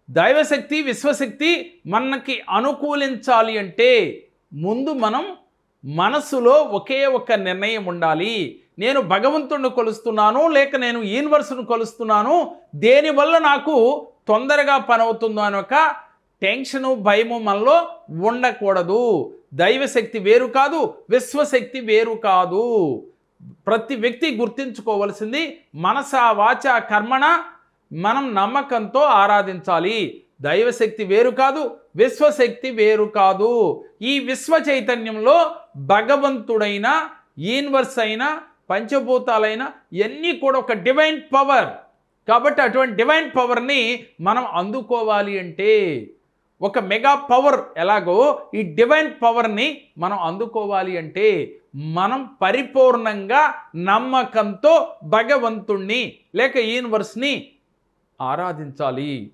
దైవశక్తి విశ్వశక్తి మనకి అనుకూలించాలి అంటే ముందు మనం మనసులో ఒకే ఒక నిర్ణయం ఉండాలి. నేను భగవంతుడిని కొలుస్తున్నాను లేక నేను యూనివర్స్ను కొలుస్తున్నాను, దేనివల్ల నాకు తొందరగా పని అవుతుందో అని ఒక టెన్షను భయము మనలో ఉండకూడదు. దైవశక్తి వేరు కాదు, విశ్వశక్తి వేరు కాదు. ప్రతి వ్యక్తి గుర్తించుకోవలసింది మనస వాచ కర్మణ మనం నమ్మకంతో ఆరాధించాలి. దైవశక్తి వేరు కాదు, విశ్వశక్తి వేరు కాదు. ఈ విశ్వ చైతన్యంలో భగవంతుడైన యూనివర్స్ అయిన పంచభూతాలైన ఇవన్నీ కూడా ఒక డివైన్ పవర్. కాబట్టి అటువంటి డివైన్ పవర్ని మనం అందుకోవాలి అంటే ఒక మెగా పవర్ ఎలాగో ఈ డివైన్ పవర్ని మనం అందుకోవాలి అంటే మనం పరిపూర్ణంగా నమ్మకంతో భగవంతుణ్ణి లేక యూనివర్స్ని ఆరాధించాలి.